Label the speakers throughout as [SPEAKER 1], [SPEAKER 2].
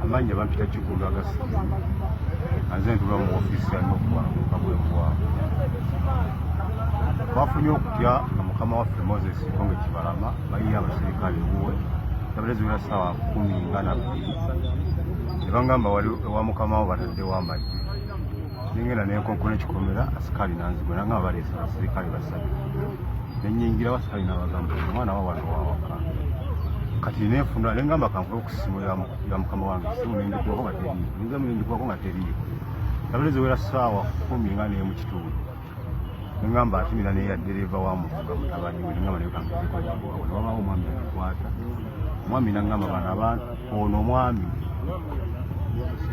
[SPEAKER 1] Amanya bampita Kigulu Agasige anze ntuba mu ofiisi alina okubanguka bwebwawe bafunye okutya nga mukama waffe Moses Konge Kibalama bayiye abasirikale buwe yabalezibwa ssaawa 12 ne bangamba wali ewa mukama wo bataddewo amagye nengenda nenkonkona ekikomera asikali nanzigwe nangamba baleese abasirikale basatu nenyingira abasirikale nabagamba omwana wa wano wawaka kati nefuna nengamba kankole okusimu ya mukama wange simu nendikuwako nga teriiwo ninzamu nendikuwako nga teriiwo yabalezibwa ssaawa 10 mu kitundu nengamba atimira neya dereva wa muvuga mutabani we nengamba nekangeekowawe wabaawo omwami agikwata omwami nangamba bano abantu ono omwami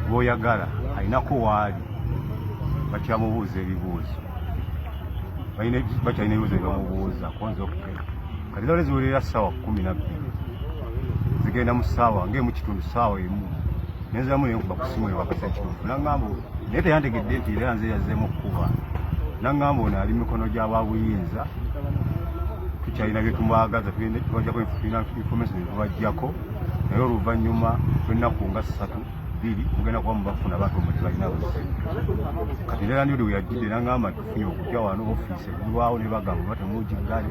[SPEAKER 1] bw'oyagala alinako waali bakyamubuuza ebibuuzo bakyalina ebibuuzo byebamubuuza konza okukera kati zaole ziwerera ssaawa 12 zigenda mu ssaawa ng'emu kitundu ssaawa emu nenzamu nenkuba ku simu ewakasa ekituufu nangamba naye teyantegedde nti era nze yazzeemu okukuba nangamba ono ali mikono gy'ababuyinza tukyalina bye tumwagaza tubajjako information tubajjako naye oluvannyuma lw'ennaku nga 3-2 mugenda kuba mubafuna abantu omuli balina buzibu kati neera ndi we yajjidde nangamba tufunye okujja wano ofiisi egulwawo ne bagamba oba temugiggale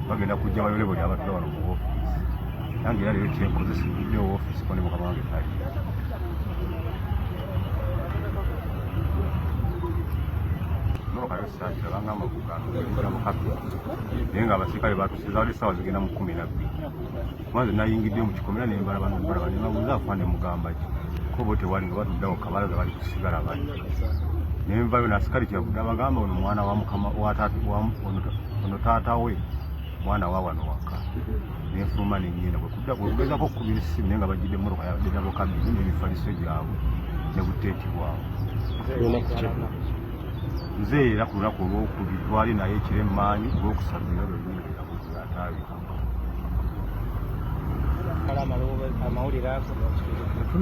[SPEAKER 1] bagenda kujja bayole buli abatula wano mu ofiisi nange era leero kyenkozesa njiddewo ofiisi ko ne mukama wange tali kayosakira bangamba kuganda mukapi naye nga abasirikale batusiza wali ssaawa zigenda mu 12 mwanze nayingidde mu kikomera nembalaba nebabuuza afaane mugamba ki kobo tewali nga batuddawo kabalaza bali kusigala bali nenvayo nasikali kyavudde abagamba ono mwana wa mukama ono taata we mwana wa wano waka nenfuluma nenyenda kwekugezako okukubira essimu naye nga bajjidde emmotoka yaddenabo kabiri n'ebifaliso byabwe ne buteeki bwabwe nze era ku lunaku olwokubiri twali naye ekiremmaanyi olwokusatu era lwenyingirataabi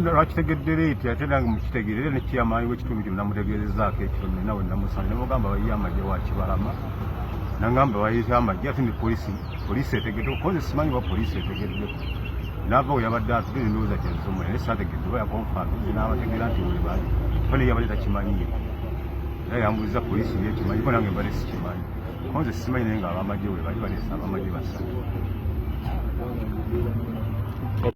[SPEAKER 1] lwakitegedde leeti ate nange mukitegeere era nekiyamaanyi w'ekitundu kino namutegeerezaako ekiro nina we namusanga nemugamba bayiye amagye wa Kibalama nangamba bayiye amagye ate ne poliisi etegedde koze simanyi wa poliisi etegedde naava we yabadde atudde nendowooza kyenzomwe naye saategedde oba yakonfaaminze n'abategeera nti we bali kuba naye yabadde takimanyiire naye yambuuliza poliisi yekimanyi ko nange mbadde sikimanyi konze simanyi naye nga abamagye we bali baleese abamagye basatu